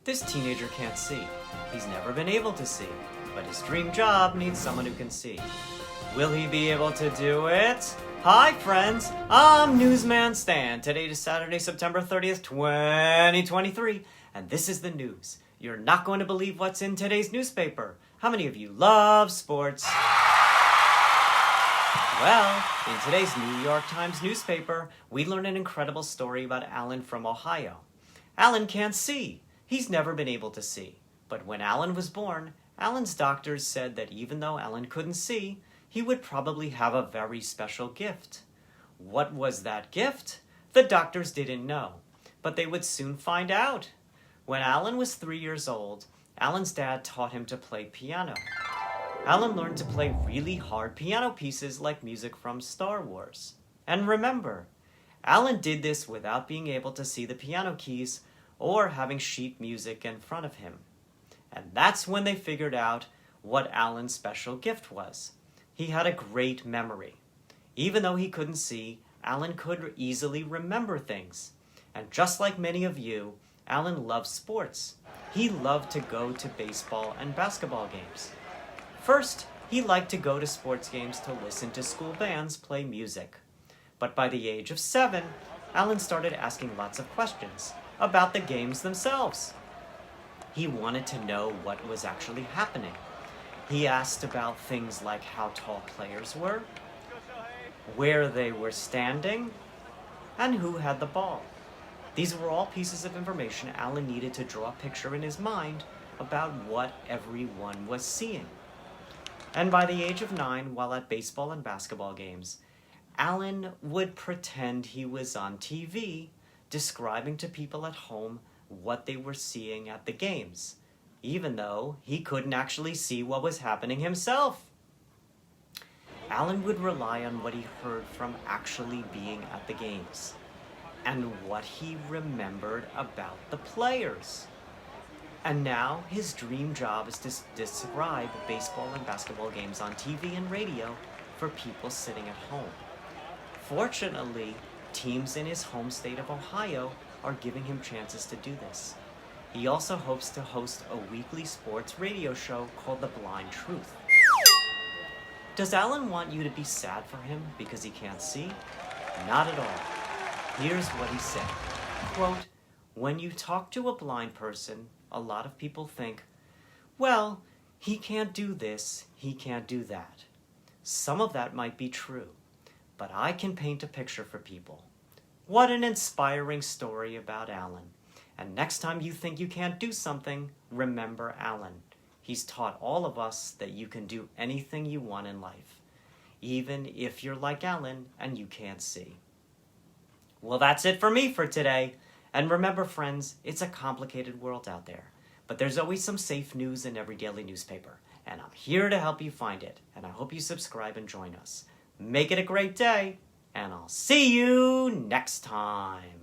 This teenager can't see. He's never been able to see, but his dream job needs someone who can see. Will he be able to do it? Hi friends, I'm Newsman Stan. Today is Saturday, September 30th, 2023, and this is the news. You're not going to believe what's in today's newspaper. How many of you love sports? Well, in today's New York Times newspaper, we learn an incredible story about Alan from Ohio. Alan can't see. He's never been able to see. But when Alan was born, Alan's doctors said that even though Alan couldn't see, he would probably have a very special gift. What was that gift? The doctors didn't know, but they would soon find out. When Alan was 3 years old, Alan's dad taught him to play piano. Alan learned to play really hard piano pieces like music from Star Wars. And remember, Alan did this without being able to see the piano keys or having sheet music in front of him. And that's when they figured out what Alan's special gift was. He had a great memory. Even though he couldn't see, Alan could easily remember things. And just like many of you, Alan loved sports. He loved to go to baseball and basketball games. First, he liked to go to sports games to listen to school bands play music. But by the age of 7, Alan started asking lots of questions about the games themselves. He wanted to know what was actually happening. He asked about things like how tall players were, where they were standing, and who had the ball. These were all pieces of information Alan needed to draw a picture in his mind about what everyone was seeing. And by the age of 9, while at baseball and basketball games, Alan would pretend he was on TV, describing to people at home what they were seeing at the games, even though he couldn't actually see what was happening himself. Alan would rely on what he heard from actually being at the games, and what he remembered about the players. And now his dream job is to describe baseball and basketball games on TV and radio for people sitting at home. Fortunately, teams in his home state of Ohio are giving him chances to do this. He also hopes to host a weekly sports radio show called The Blind Truth. Does Alan want you to be sad for him because he can't see? Not at all. Here's what he said. Quote, "When you talk to a blind person, a lot of people think, well, he can't do this, he can't do that. Some of that might be true, but I can paint a picture for people." What an inspiring story about Alan. And next time you think you can't do something, remember Alan. He's taught all of us that you can do anything you want in life, even if you're like Alan and you can't see. Well, that's it for me for today. And remember, friends, it's a complicated world out there. But there's always some safe news in every daily newspaper. And I'm here to help you find it. And I hope you subscribe and join us. Make it a great day. And I'll see you next time.